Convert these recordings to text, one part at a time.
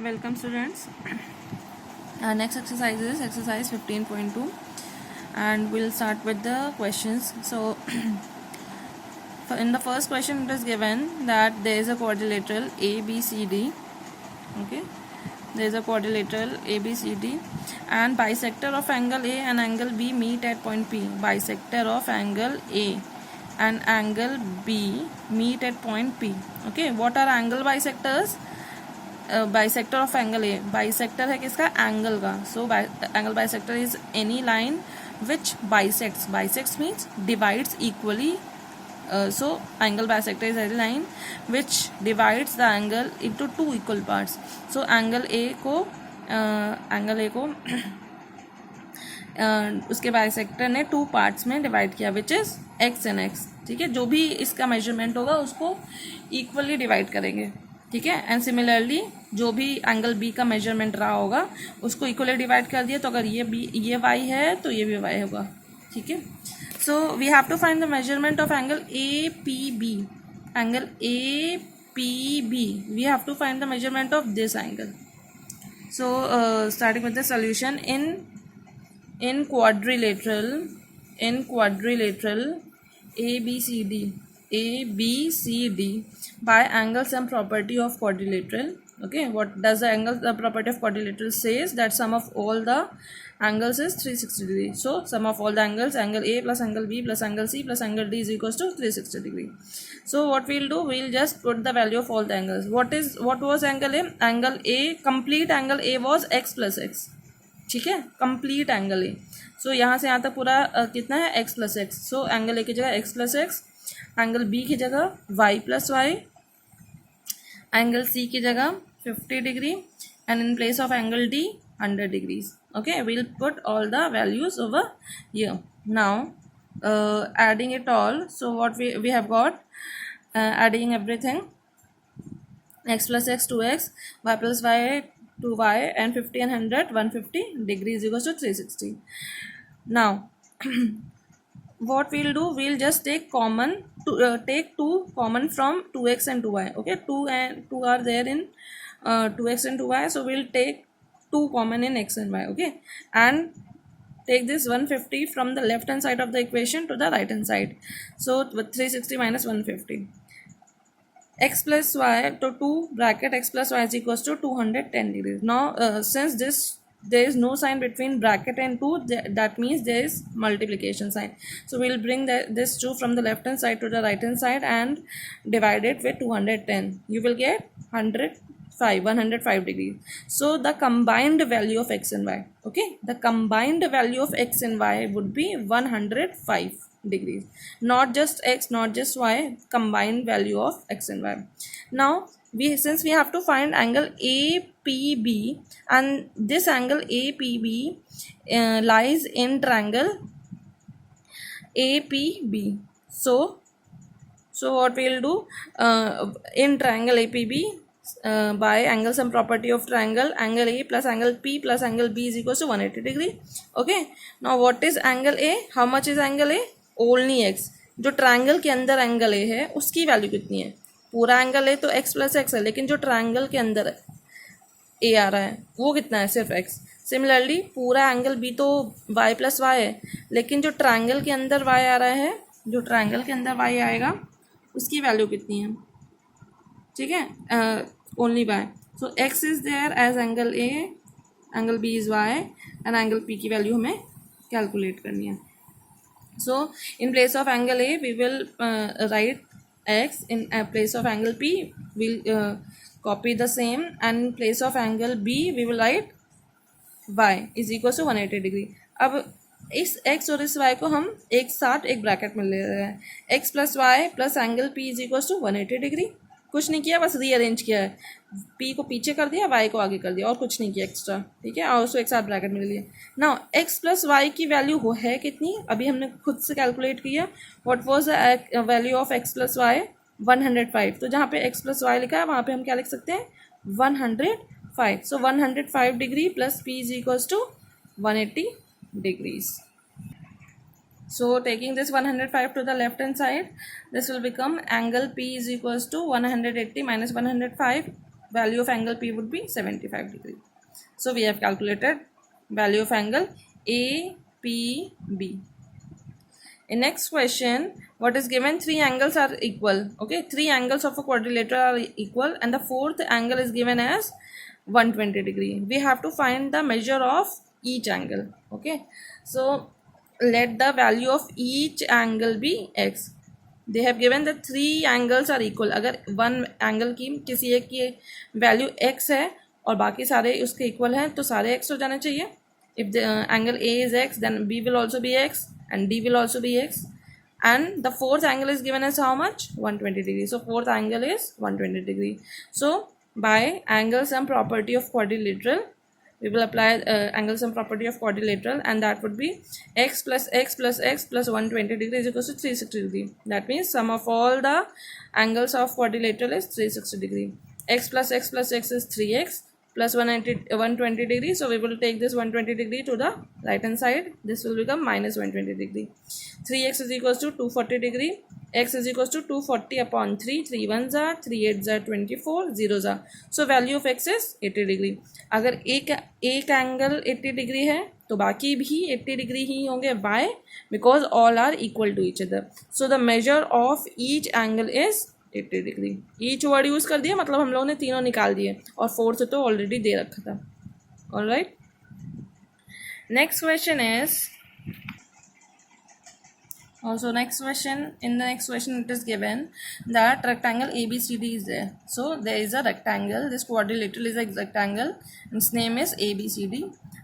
Welcome students. Next exercise is exercise 15.2 and we'll start with the questions. So in the first question it is given that there is a quadrilateral ABCD. Okay, there is a quadrilateral ABCD and bisector of angle A and angle B meet at point P. Bisector of angle A and angle B meet at point P. Okay, what are angle bisectors? Bisector of angle A, bisector है किसका, angle का. So angle bisector is any line which bisects means divides equally. So angle bisector is any line which divides the angle into two equal parts. So angle ए को उसके bisector ने two parts में divide किया which is x and x. ठीक है, जो भी इसका मेजरमेंट होगा उसको इक्वली डिवाइड करेंगे. ठीक है, एंड सिमिलरली जो भी एंगल बी का मेजरमेंट रहा होगा उसको इक्वली डिवाइड कर दिया. तो अगर ये वाई है तो ये भी वाई होगा. ठीक है, so we have to find the measurement of angle A P B. Angle A P B, we have to find the measurement of this angle. So starting with the solution. in quadrilateral ABCD by angle sum property of quadrilateral. Okay, what does the angle property of quadrilateral says? That sum of all the angles is 360 degree. So sum of all the angles, angle A plus angle B plus angle C plus angle D is equals to 360 degree. So what we'll do, we'll just put the value of all the angles. What was angle A? Angle A, complete angle A was x plus x. ठीक है, complete angle A. सो यहाँ से यहाँ तक पूरा कितना है, x plus x. So angle A की जगह x plus x, angle B की जगह y plus y, angle C की जगह 50 degree and in place of angle D 100 degrees. Okay, we'll put all the values over here. Now adding it all. So what we have got, adding everything, x plus x 2x, y plus y 2y and 50 and 100 150 degrees equals to 360. Now what we'll do, we'll just take take 2 common from 2x and 2y. Okay, 2 are there in 2x and 2y, so we'll take 2 common in x and y. Okay, and take this 150 from the left hand side of the equation to the right hand side. So 360 minus 150, x plus y to 2 bracket x plus y is equals to 210 degrees. Now since there is no sign between bracket and 2, that means there is multiplication sign. So we'll bring this 2 from the left hand side to the right hand side and divide it with 210. You will get 105 degrees. So the combined value of x and y, okay, the combined value of x and y would be 105 degrees. Not just x, not just y, combined value of x and y. Now since we have to find angle APB, and this angle APB lies in triangle APB. So what we will do, in triangle APB, by angle sum property of triangle, angle A plus angle P plus angle B is equals to 180 degree. Okay, now what is angle A? How much is angle A? Only x. जो triangle के अंदर angle A है उसकी value कितनी है? पूरा angle A तो x plus x है, लेकिन जो ट्रायंगल के अंदर ए आ रहा है वो कितना है, सिर्फ x. सिमिलरली पूरा एंगल बी तो y प्लस वाई है, लेकिन जो ट्रायंगल के अंदर y आ रहा है, जो ट्रायंगल के अंदर y आएगा उसकी वैल्यू कितनी है? ठीक है, only y. So x is there as angle A, angle B is y and angle p की वैल्यू हमें कैलकुलेट करनी है. So in place of angle A we will write x, in place of angle P we'll copy the same, and in place of angle B we will write y is equals to 180 degree. अब इस x और इस y को हम एक साथ एक bracket में ले रहे हैं. x plus y plus angle P is equals to 180 degree. कुछ नहीं किया, बस रीअरेंज किया है. P को पीछे कर दिया, y को आगे कर दिया, और कुछ नहीं किया एक्स्ट्रा. ठीक है, और उसको एक साथ ब्रैकेट में ले लिया. नाउ x प्लस वाई की वैल्यू है कितनी, अभी हमने खुद से कैलकुलेट किया. What was the value of x plus y? 105. तो जहाँ पे x प्लस वाई लिखा है वहाँ पे हम क्या लिख सकते हैं, 105. So 105 degree plus p is equals to 180 degrees. So taking this 105 to the left hand side, this will become angle P is equals to 180 minus 105 value of angle P would be 75 degree. So we have calculated value of angle APB. In next question, what is given? Three angles are equal. Okay, three angles of a quadrilateral are equal, and the fourth angle is given as 120 degree. We have to find the measure of each angle. Okay, so let the value of each angle be x. They have given the three angles are equal. अगर one angle की किसी एक की value x है और बाकी सारे उसके equal हैं तो सारे x हो जाने चाहिए. If the angle A is x, then B will also be x and D will also be x. And the fourth angle is given as how much? 120 degree. So fourth angle is 120 degree. So by angle sum property of quadrilateral, we will apply angle sum property of quadrilateral, and that would be x plus x plus x plus 120 degree is equal to 360 degree. That means sum of all the angles of quadrilateral is 360 degree. X plus x plus x is 3x plus 120 degree. So we will take this 120 degree to the right hand side. This will become minus 120 degree. 3x is equals to 240 degree. X is equals to 240 upon 3. 3 1s are, 3 8s are 24, 0s are. So value of x is 80 degree. अगर एक angle 80 degree है तो बाकी भी 80 degree ही होंगे. Why? Because all are equal to each other. So the measure of each angle is 80 degree. Each word use कर दिया, मतलब हम लोगों ने तीनों निकाल दिए और फोर्थ तो ऑलरेडी दे रखा था. Alright, next question is also next question. In the next question it is given that rectangle ABCD is there. So there is a rectangle. This quadrilateral is a rectangle and its name is ABCD.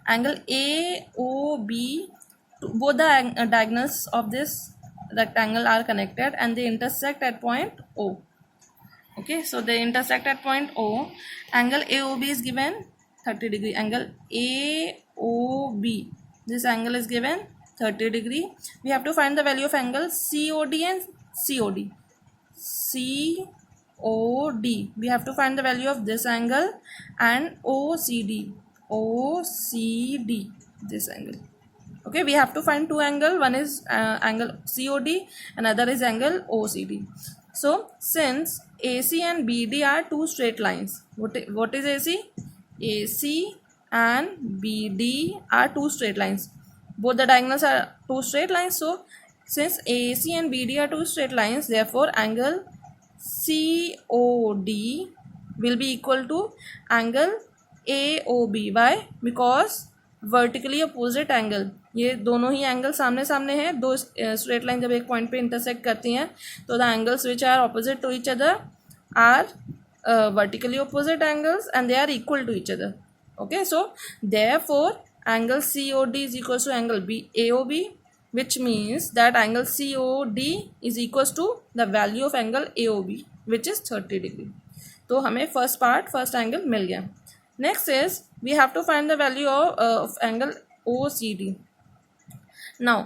Angle AOB, both the diagonals of this rectangle are connected and they intersect at point O. Okay, so they intersect at point O. Angle AOB is given 30 degree. Angle AOB, this angle is given 30 degree. We have to find the value of angle COD and COD. COD. We have to find the value of this angle and OCD. OCD. This angle. Okay, we have to find two angles. One is angle COD, another is angle OCD. So since AC and BD are two straight lines, what is AC? AC and BD are two straight lines. Both the diagonals are two straight lines. So since AC and BD are two straight lines, therefore angle COD will be equal to angle AOB. Why? Because vertically opposite angle, ये दोनों ही angle सामने सामने हैं. दो straight line जब एक point पे intersect करती हैं तो the angles which are opposite to each other are vertically opposite angles and they are equal to each other. Okay, so therefore angle COD is equals to angle AOB, which means that angle COD is equals to the value of angle AOB, which is 30 degree. तो हमें first angle मिल गया. Next is we have to find the value of angle OCD. Now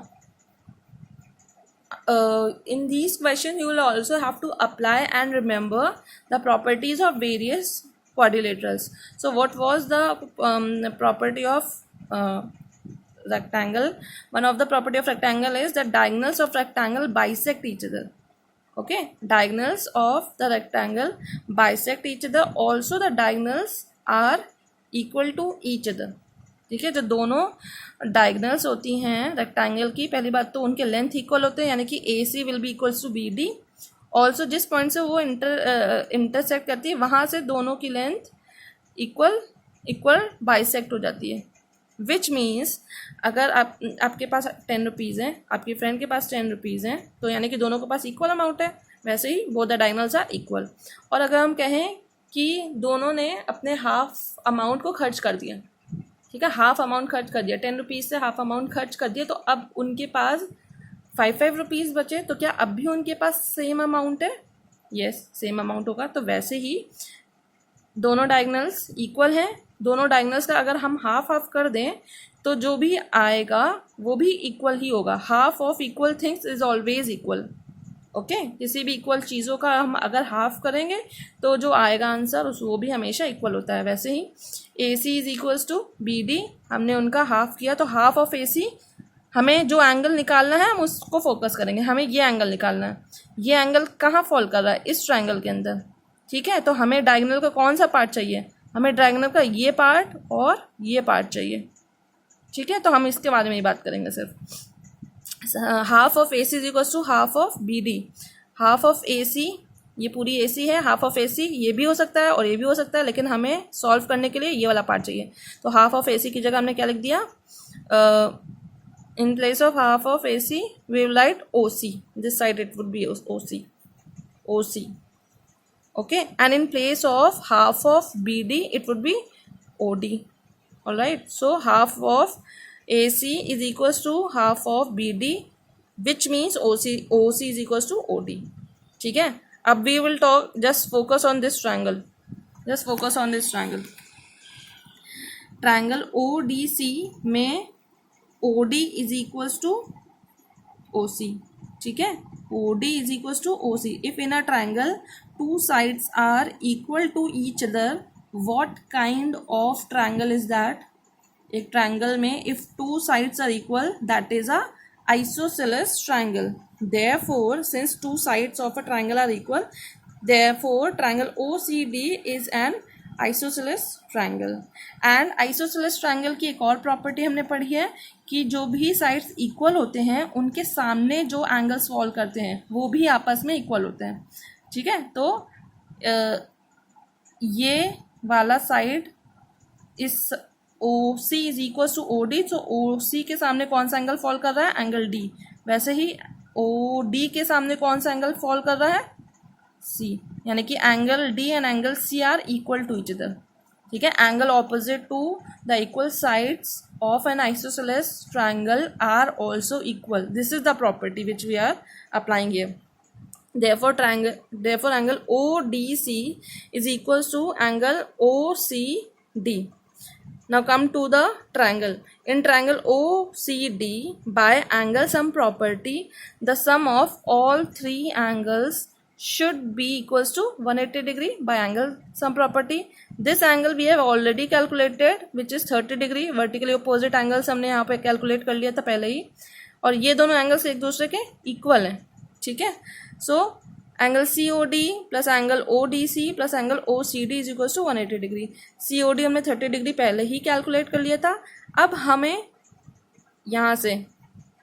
in these questions you will also have to apply and remember the properties of various quadrilaterals. So what was the property of rectangle? One of the property of rectangle is that diagonals of rectangle bisect each other. Okay, diagonals of the rectangle bisect each other. Also the diagonals are equal to each other. ठीक है, जो दोनों diagonals होती हैं rectangle की, पहली बात तो उनके लेंथ इक्वल होते हैं, यानी कि AC will be equals to BD. Also जिस पॉइंट से वो इंटरसेक्ट करती है वहाँ से दोनों की लेंथ इक्वल बाइसेक्ट हो जाती है. विच मीन्स अगर आपके पास 10 रुपीज़ हैं, आपकी फ्रेंड के पास 10 रुपीज़ हैं, तो यानी कि दोनों के पास इक्वल अमाउंट है. वैसे ही both the diagonals are equal. और अगर हम कहें कि दोनों ने अपने हाफ अमाउंट को खर्च कर दिया, ठीक है, हाफ अमाउंट खर्च कर दिया, 10 रुपीज़ से हाफ अमाउंट खर्च कर दिया, तो अब उनके पास 5 रुपीज़ बचे, तो क्या अब भी उनके पास सेम अमाउंट है? यस, सेम अमाउंट होगा. तो वैसे ही दोनों डायगनल्स इक्वल हैं. दोनों डायगनल्स का अगर हम हाफ कर दें तो जो भी आएगा वो भी इक्वल ही होगा. Half of equal things is always equal. Okay, किसी भी इक्वल चीज़ों का हम अगर हाफ करेंगे तो जो आएगा आंसर वो भी हमेशा इक्वल होता है. वैसे ही AC is equals to BD, हमने उनका हाफ किया तो हाफ ऑफ AC, हमें जो एंगल निकालना है हम उसको फोकस करेंगे. हमें ये एंगल निकालना है. ये एंगल कहाँ फॉल कर रहा है? इस ट्रायंगल के अंदर. ठीक है, तो हमें डायगोनल का कौन सा पार्ट चाहिए, हमें डायगोनल का ये पार्ट और ये पार्ट चाहिए। ठीक है, तो हम इसके बारे में ही बात करेंगे सिर्फ। Half of A C is equals to half of B D. Half of A C, ये पूरी ए सी है, हाफ ऑफ ए सी ये भी हो सकता है और ये भी हो सकता है, लेकिन हमें सॉल्व करने के लिए ये वाला पार्ट चाहिए। तो हाफ ऑफ ए सी की जगह हमने क्या लिख दिया, in place of half of AC we will write OC. This side it would be OC. Okay, and in place of half of BD it would be OD. All right, so half of AC is equals to half of BD, which means OC is equals to OD. ठीक है, अब we will talk, just focus on this triangle. Just focus on this triangle. Triangle ODC में OD is equals to OC. ठीक है, OD is equals to OC. If in a triangle two sides are equal to each other, what kind of triangle is that? एक triangle में if two sides are equal, that is a isosceles triangle. Therefore, since two sides of a triangle are equal, therefore triangle OCD is an isosceles triangle. And isosceles triangle की एक और property हमने पढ़ी है कि जो भी साइड्स इक्वल होते हैं उनके सामने जो एंगल्स फॉल करते हैं वो भी आपस में इक्वल होते हैं। ठीक है, तो ये वाला साइड इस O C is equal to O D, तो ओ सी के सामने कौन सा एंगल फॉल कर रहा है, एंगल डी। वैसे ही ओ डी के सामने कौन सा एंगल फॉल कर रहा है, सी, यानी कि angle D and angle C are equal to each other. ठीक है, angle opposite to the equal sides of an isosceles triangle are also equal. This is the property which we are applying here. therefore angle ODC is equals to angle OCD. Now come to the triangle. In triangle OCD, by angle sum property, the sum of all three angles should be equals to 180 degree by angle sum property. This angle we have already calculated, which is 30 degree. Vertically opposite angles हमने यहाँ पे calculate कर लिया था पहले ही, और ये दोनों angles एक दूसरे के equal हैं। ठीक है, so angle COD plus angle ODC plus angle OCD is equals to 180 degree. COD हमने 30 डिग्री पहले ही कैलकुलेट कर लिया था। अब हमें यहाँ से,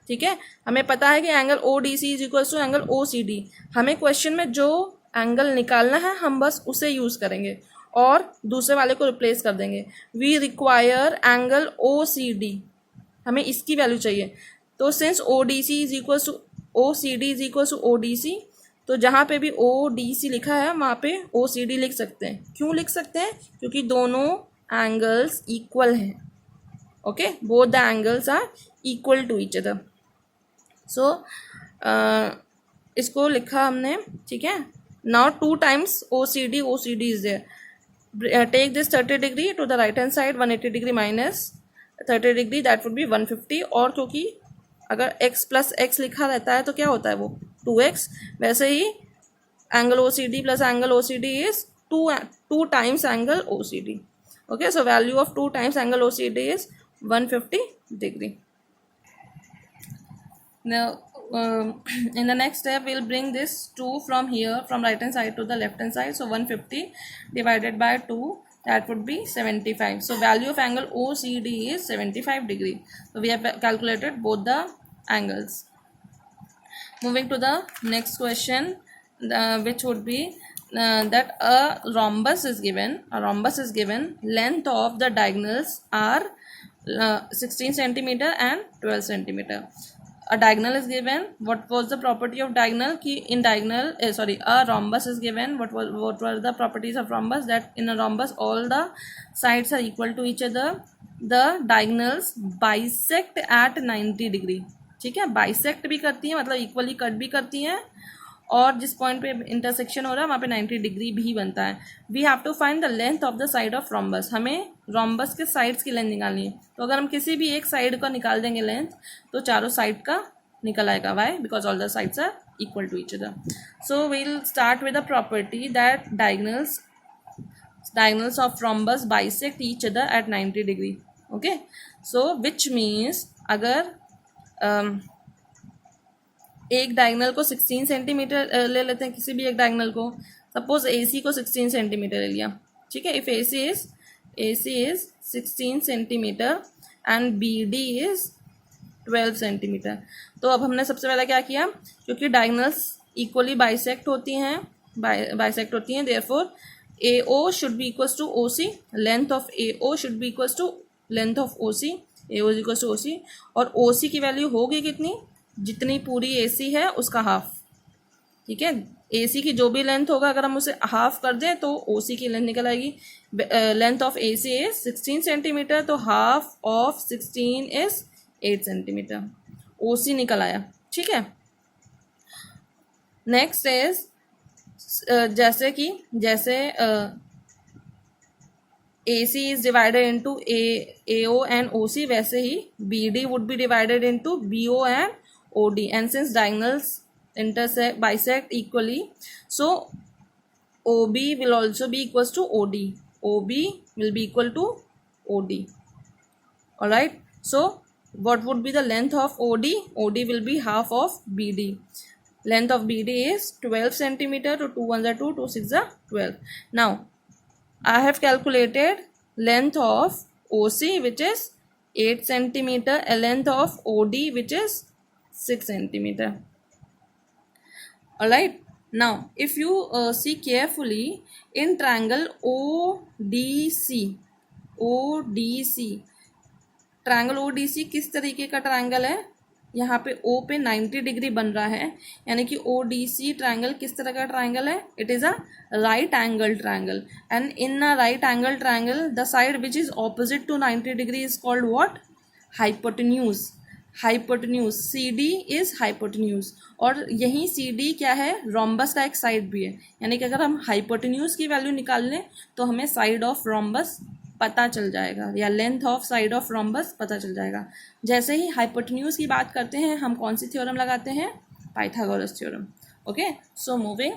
ठीक है, हमें पता है कि angle ODC is equals to angle OCD। हमें क्वेश्चन में जो एंगल निकालना है हम बस उसे यूज़ करेंगे और दूसरे वाले को रिप्लेस कर देंगे। वी रिक्वायर एंगल OCD, हमें इसकी वैल्यू चाहिए। तो since ODC is equals to OCD is equals to ODC, तो जहाँ पे भी ODC लिखा है वहाँ पे OCD लिख सकते हैं। क्यों लिख सकते हैं, क्योंकि दोनों एंगल्स इक्वल हैं। Okay, both the angles are equal to each other. So इसको लिखा हमने। ठीक है, now 2 times OCD is there. Take this 30 degree to the right hand side, 180 degree minus 30 degree, that would be 150। और क्योंकि अगर x plus x लिखा रहता है तो क्या होता है वो 2x, वैसे ही angle OCD plus angle OCD is 2 times angle OCD। Okay, so value of 2 times angle OCD is 150 degree. Now in the next step we'll bring this 2 from here, from right hand side to the left hand side. So 150 divided by 2, that would be 75. So value of angle OCD is 75 degree. So we have calculated both the angles. Moving to the next question, which would be that a rhombus is given. A rhombus is given. Length of the diagonals are 16 centimeter and 12 centimeter. A diagonal is given. What was the property of diagonal? Ki in diagonal, a rhombus is given. What were the properties of rhombus? That in a rhombus all the sides are equal to each other. The diagonals bisect at 90 degree. ठीक है, bisect भी करती हैं, मतलब equally cut भी करती हैं, और जिस पॉइंट पे इंटरसेक्शन हो रहा है वहाँ पे 90 डिग्री भी बनता है। We have to find the length of the side of rhombus. हमें रॉम्बस के साइड्स की लेंथ निकालनी है। तो अगर हम किसी भी एक साइड का निकाल देंगे लेंथ, तो चारों साइड का निकल आएगा। Why? Because all the sides are equal to each other. So we'll start with the property that diagonals of rhombus bisect each other at 90 degree. Okay, so which means अगर एक diagonal को 16 centimetre ले लेते हैं, किसी भी एक diagonal को, सपोज ए सी को 16 सेंटीमीटर ले लिया, ठीक है। If A C is 16 centimetre and B D is 12 centimetre. तो अब हमने सबसे पहले क्या किया, क्योंकि डायगोनल्स इक्वली बाइसेक्ट होती हैं, therefore A O should be equals to O C, length of A O should be equals to length of O C, A O is equals to O C. और O सी की value होगी कितनी, जितनी पूरी ए सी है उसका हाफ, ठीक है। ए सी की जो भी लेंथ होगा अगर हम उसे हाफ कर दें तो ओ सी की लेंथ निकल आएगी। Length of A C is 16 centimetre, तो half of 16 is 8 centimetre, O C निकल आया, ठीक है। नेक्स्ट इज जैसे A C is divided into A O and O C, वैसे ही B D would be divided into B O and O D, and since diagonals intersect bisect equally, so OB will also be equals to OD. OB will be equal to OD. All right. So what would be the length of OD? OD will be half of BD. Length of BD is 12 centimeter. To 2 1 2, 2 6 12. Now I have calculated length of OC, which is 8 centimeter, and length of OD, which is 6 centimeter. Alright, now if you see carefully in triangle ODC, triangle ODC किस तरीके का triangle है, यहाँ पे O पे 90 degree बन रहा है, यानी कि ODC ट्रायंगल किस तरह का ट्रायंगल है, it is a right angle triangle, and in a right angle triangle the side which is opposite to 90 degree is called what, hypotenuse. Hypotenuse, C D is hypotenuse, और यही C D क्या है, rhombus का एक side भी है, यानी कि अगर हम हाइपोटेन्यूज की वैल्यू निकाल लें तो हमें साइड ऑफ रोम्बस पता चल जाएगा, या length of side of rhombus पता चल जाएगा। जैसे ही हाइपोटेन्यूज की बात करते हैं हम कौन सी थ्योरम लगाते हैं, Pythagoras theorem. Okay, so moving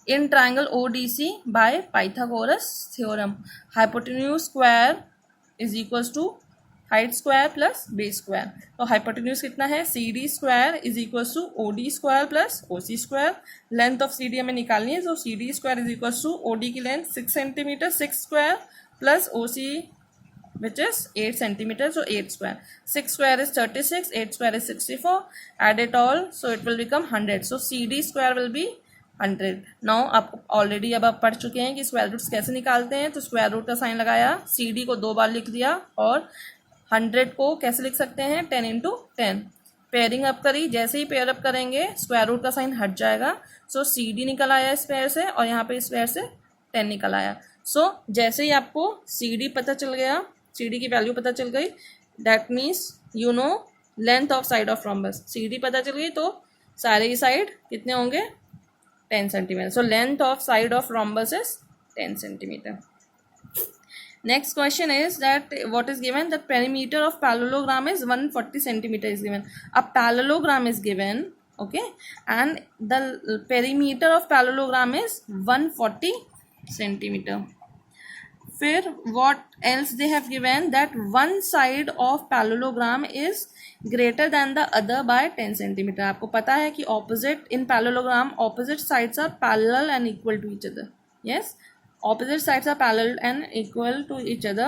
in triangle ODC by Pythagoras theorem, hypotenuse square is equals to height square plus base square. तो हाइपोटेन्यूज कितना है, C D square is equals to O D square plus O C square. Length of C D हमें निकालनी है, तो C D square is equals to O D की length 6 centimetre, 6 square plus O C which is 8 centimetre, so 8 square, 6 square is 36, 8 square is 64, add it all, so it will become 100, so CD square will be 100. Now आप already अब आप पढ़ चुके हैं कि square roots कैसे निकालते हैं, तो स्क्वायर रूट का साइन लगाया, CD को 2 बार लिख दिया, और 100 को कैसे लिख सकते हैं, 10 इंटू 10, पेयरिंग अप करी, जैसे ही पेयर अप करेंगे स्क्वायर रूट का साइन हट जाएगा, सो CD निकल आया इस पेयर से, और यहाँ पे इस पेयर से 10 निकल आया। सो जैसे ही आपको CD पता चल गया, CD की वैल्यू पता चल गई, that means you know length of side of rhombus, CD पता चल गई तो सारे ही साइड कितने होंगे, 10 centimetre. So length of side of rhombus is 10 centimetre. Next question is that what is given, that perimeter of parallelogram is 140 centimeter is given. A parallelogram is given, okay, and the perimeter of parallelogram is 140 centimeter. फिर what else they have given, that one side of parallelogram is greater than the other by 10 centimeter. आपको पता है कि opposite in parallelogram opposite sides are parallel and equal to each other. Yes, opposite sides are parallel and equal to each other,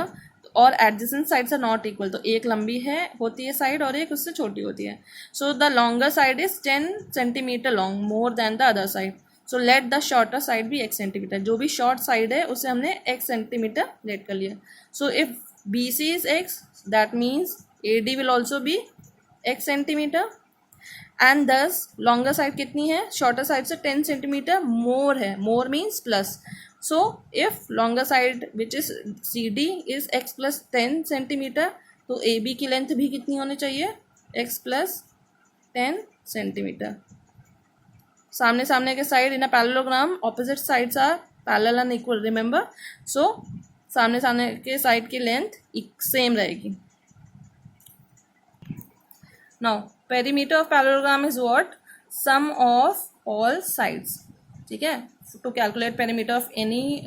और adjacent sides are not equal. तो एक लंबी है होती है साइड और एक उससे छोटी होती है. So the longer side is 10 centimeter long more than the other side. So let the shorter side be x centimeter. जो भी short side है उसे हमने x centimeter let कर लिया. So if BC is x, that means AD will also be x centimeter. And thus longer side कितनी है, shorter side से 10 centimeter more है, more means plus. So if longer side which is CD is x plus 10 centimeter, तो AB की length भी कितनी होनी चाहिए, x plus 10 centimeter. सामने सामने के side in a parallelogram opposite sides are parallel and equal, remember. So सामने सामने के साइड की लेंथ सेम रहेगी. Now perimeter of parallelogram is what, sum of all sides. ठीक है, to calculate perimeter of any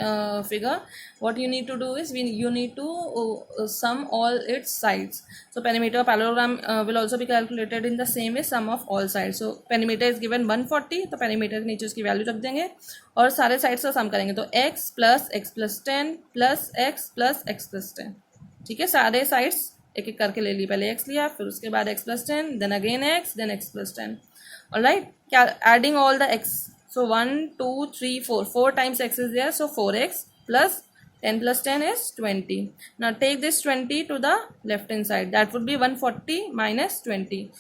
figure, what you need to do is you need to sum all its sides. So perimeter parallelogram will also be calculated in the same way, sum of all sides. So perimeter is given 140, तो perimeter के नीचे उसकी value रख देंगे और सारे sides का सम करेंगे, तो x plus 10 plus x plus 10. ठीक है, सारे साइड्स एक एक करके ले लिए, पहले x लिया, फिर उसके बाद x plus 10, then again x, then x plus 10. Alright, adding all the x. So 1, 2, 3, 4. 4 times x is there. So 4x plus 10 plus 10 is 20. Now take this 20 to the left hand side. That would be 140 minus 20.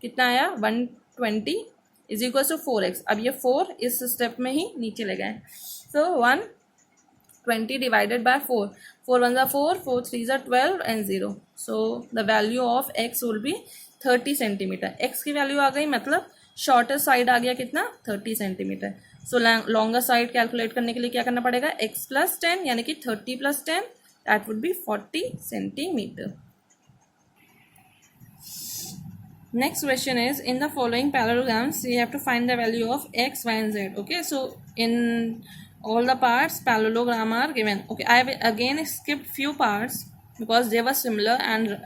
कितना आया? 120 is equals to 4x. अब ये 4 इस step में ही नीचे ले गए. So 120 divided by 4. 4 1s are 4, 4 3s are 12 and 0. So the value of x will be 30 centimetre. x की वैल्यू आ गई, मतलब शॉर्टेस्ट साइड आ गया कितना? 30 सेंटीमीटर. सो लॉन्गर साइड कैलकुलेट करने के लिए क्या करना पड़ेगा? x plus 10 यानी कि 30 plus 10, that would B 40 centimetre. Next question is, in the following parallelograms you have to find the value of x, y and z. Okay, so in all the parts parallelogram are given. Okay, I have again skipped few parts because they were similar and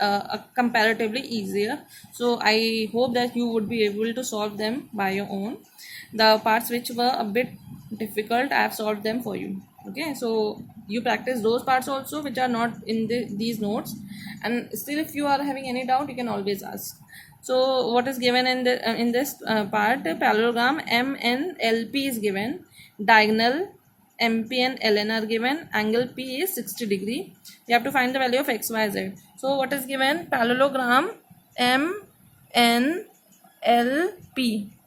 comparatively easier, so I hope that you would be able to solve them by your own. The parts which were a bit difficult, I have solved them for you. Okay, so you practice those parts also which are not in these notes, and still if you are having any doubt you can always ask. So what is given in this part? Parallelogram MNLP is given, diagonal MP and LN are given, angle P is 60 degree. You have to find the value of x, y, z. So what is given? Parallelogram MNLP.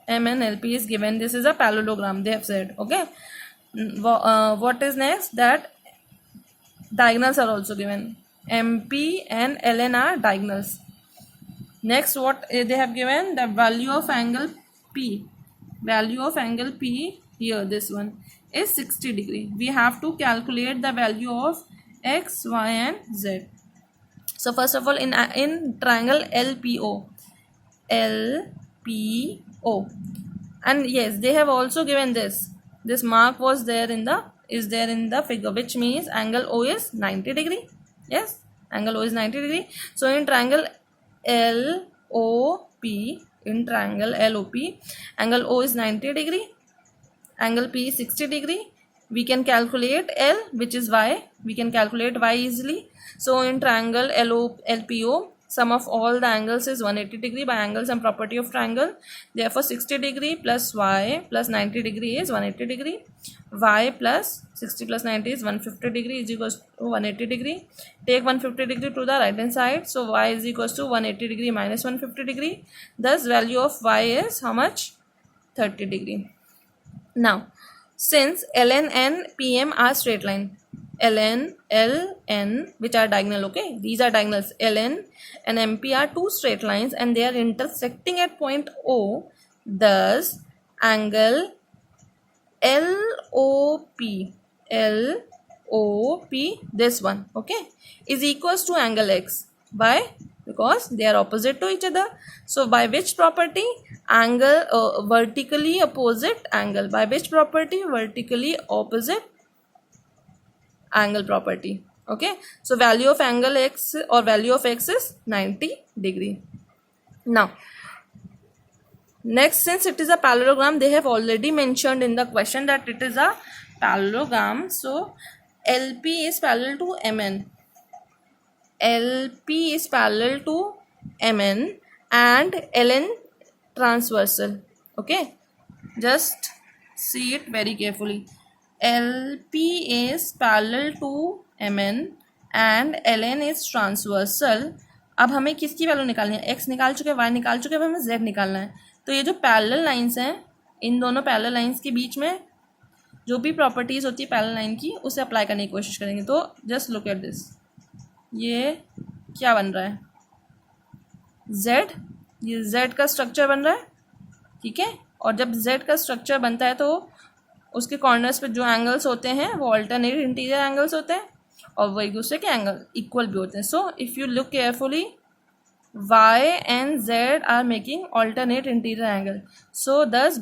MNLP is given. This is a parallelogram, they have said. Okay. What is next? That diagonals are also given. MP and LN are diagonals. Next, what they have given? The value of angle P. Value of angle P here, this one, is 60 degree. We have to calculate the value of x, y and z. So first of all, in triangle LPO, and yes, they have also given this mark was there in the figure, which means angle O is 90 degree. Yes, angle O is 90 degree. So in triangle LOP, angle O is 90 degree, angle P is 60 degree. We can calculate L, which is y. We can calculate y easily. So in triangle LPO, sum of all the angles is 180 degree by angle sum property of triangle. Therefore 60 degree plus y plus 90 degree is 180 degree. Y plus 60 plus 90 is 150 degree is equals to 180 degree. Take 150 degree to the right hand side. So y is equals to 180 degree minus 150 degree. Thus value of y is how much? 30 degree. Now, since LN and PM are straight line, LN, which are diagonal, okay, these are diagonals. LN and MP are two straight lines and they are intersecting at point O. Thus, angle LOP, this one, okay, is equals to angle X. Why? Because they are opposite to each other. So by which property? Angle vertically opposite angle. By which property? Vertically opposite angle property. Okay, so value of angle X or value of X is 90 degree. Now next, since it is a parallelogram, they have already mentioned in the question that it is a parallelogram. So LP is parallel to MN. LP is parallel to MN and LN transversal. Okay, just see it very carefully. LP is parallel to MN and LN is transversal. अब हमें किसकी value निकालनी है? x निकाल चुके हैं, y निकाल चुके हैं, हमें z निकालना है. तो ये जो पैरेलल लाइंस हैं, इन दोनों पैरेलल लाइंस के बीच में जो भी प्रॉपर्टीज होती है पैरेलल लाइन की, उसे अप्लाई करने की कोशिश करेंगे. तो जस्ट लुक एट दिस. ये क्या बन रहा है? z. ये z का स्ट्रक्चर बन रहा है, ठीक है. और जब z का स्ट्रक्चर बनता है तो उसके कॉर्नर्स पे जो एंगल्स होते हैं वो अल्टरनेट इंटीरियर एंगल्स होते हैं और वो एक दूसरे के एंगल इक्वल भी होते हैं. So if you look carefully, y and z are making alternate interior angle. So thus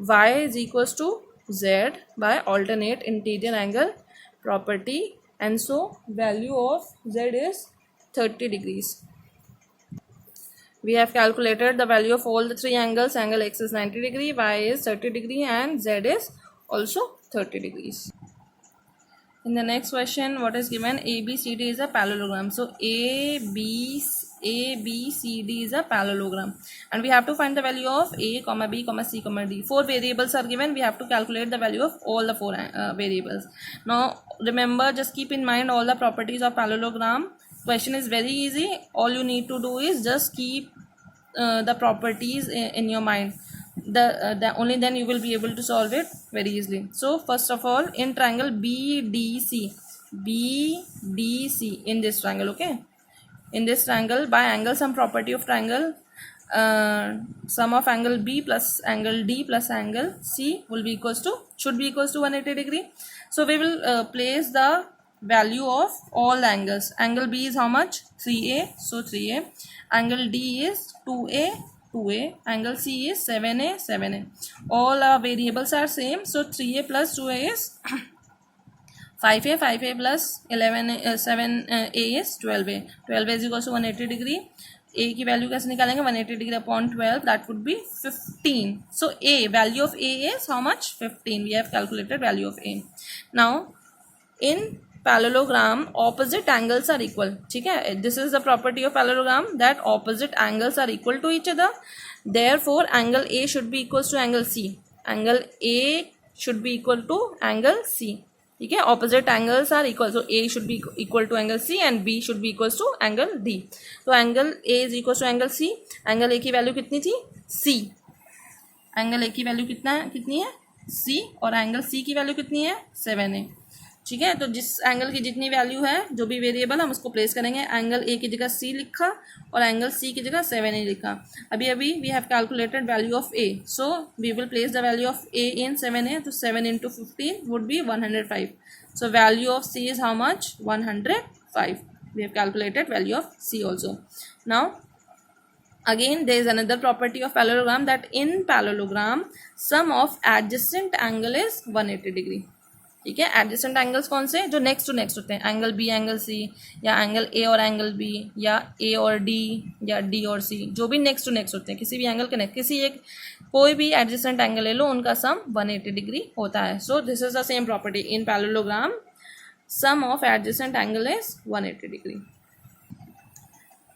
y is equals to z by alternate interior angle property, and so value of z is 30 degrees. We have calculated the value of all the three angles. Angle x is 90 degree, y is 30 degree, and z is also 30 degrees. In the next question, what is given? ABCD is a parallelogram. So ABCD is a parallelogram, and we have to find the value of A, comma B, comma C, comma D. Four variables are given. We have to calculate the value of all the four variables. Now remember, just keep in mind all the properties of parallelogram. Question is very easy. All you need to do is just keep the properties in your mind. The only then you will be able to solve it very easily. So first of all, in triangle BDC, in this triangle, okay, in this triangle, by angle sum property of triangle, sum of angle B plus angle D plus angle C will be equals to, should be equals to 180 degree. So we will place the value of all the angles. Angle B is how much? 3A, so 3A. Angle D is 2A, 2A. Angle C is 7A, 7A. All our variables are same, so 3A plus 2A is 5A, 5A plus 11A, 7A is 12A. 12A is equals to 180 degree. A की value कैसे निकालेंगे? 180 degree upon 12, that would be 15. So A, value of A is how much? 15. We have calculated value of A. Now in parallelogram, opposite angles are equal. ठीक है, this is the property of parallelogram, that opposite angles are equal to each other. Therefore angle A should be equals to angle C. Angle A should be equal to angle C. ठीक है, opposite angles are equal, so A should be equal to angle C and B should be equals to angle D. तो angle A is equals to angle C. angle A की value कितनी थी? C. angle A की value कितनी है? C. और angle C की value कितनी है? 7A. ठीक है, तो जिस एंगल की जितनी वैल्यू है, जो भी वेरिएबल हम उसको प्लेस करेंगे. एंगल ए की जगह सी लिखा और एंगल सी की जगह 7A लिखा. अभी we have calculated value of A, so we will place the value of A in 7A. तो 7 into 15 would be 105. So value of C is how much? 105. We have calculated value of C also. Now again there is another property of parallelogram, that in parallelogram sum of adjacent angle is 180 degree. ठीक है, adjacent angles कौन से? जो next to next होते हैं. Angle B angle C, या angle A और angle B, या ए और डी, या डी और सी, जो भी नेक्स्ट टू नेक्स्ट होते हैं, किसी भी एंगल के नेक्स्ट, किसी एक कोई भी एडजेसेंट एंगल ले लो, उनका सम 180 डिग्री होता है. So this is the same property in parallelogram. Sum of adjacent angle is 180 degree.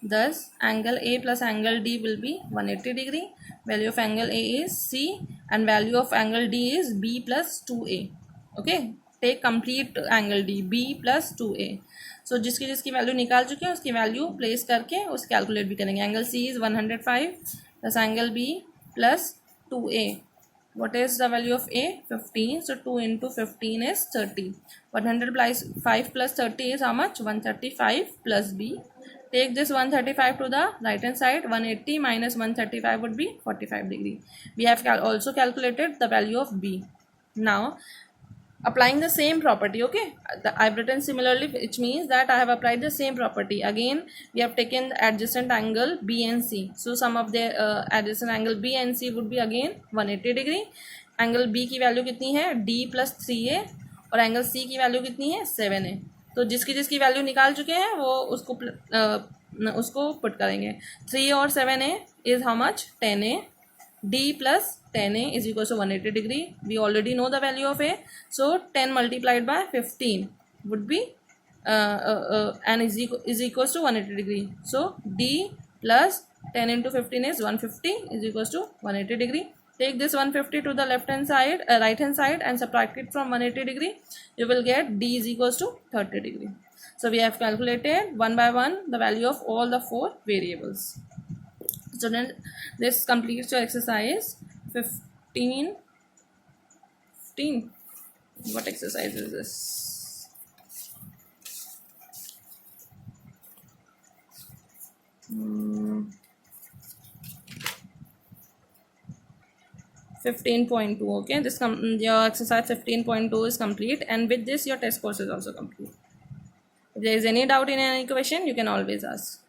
Thus angle A plus angle D will be 180 degree. Value of angle A is C and value of angle D is B plus 2A. Okay, take complete angle D, B plus 2A. So जिसकी value निकाल चुके हैं उसकी value place करके उस calculate भी करेंगे. Angle C is 105 plus angle B plus 2A. What is the value of A? 15. So 2 into 15 is 30. 105 plus 30 is how much? 135 plus B. Take this 135 to the right hand side. 180 minus 135 would be 45 degree. We have also calculated the value of B. Now applying the same property, okay, I've written similarly, which means that I have applied the same property. Again we have taken the adjacent angle B and C. So sum of the adjacent angle B and C would be again 180 degree. Angle B की value कितनी है? D plus 3A. और angle C की value कितनी है? 7A. तो जिसकी value निकाल चुके हैं वो उसको पुट करेंगे. 3A और 7A is how much? 10A. D plus 10A is equals to 180 degree. We already know the value of A. So 10 multiplied by 15 would be and is equals to 180 degree. So D plus 10 into 15 is 150 is equals to 180 degree. Take this 150 to the left hand side, right hand side, and subtract it from 180 degree. You will get D is equals to 30 degree. So we have calculated one by one the value of all the four variables. So then this completes your exercise 15. What exercise is this? Hmm. 15.2. Okay, this your exercise 15.2 is complete, and with this your test course is also complete. If there is any doubt in any question, you can always ask.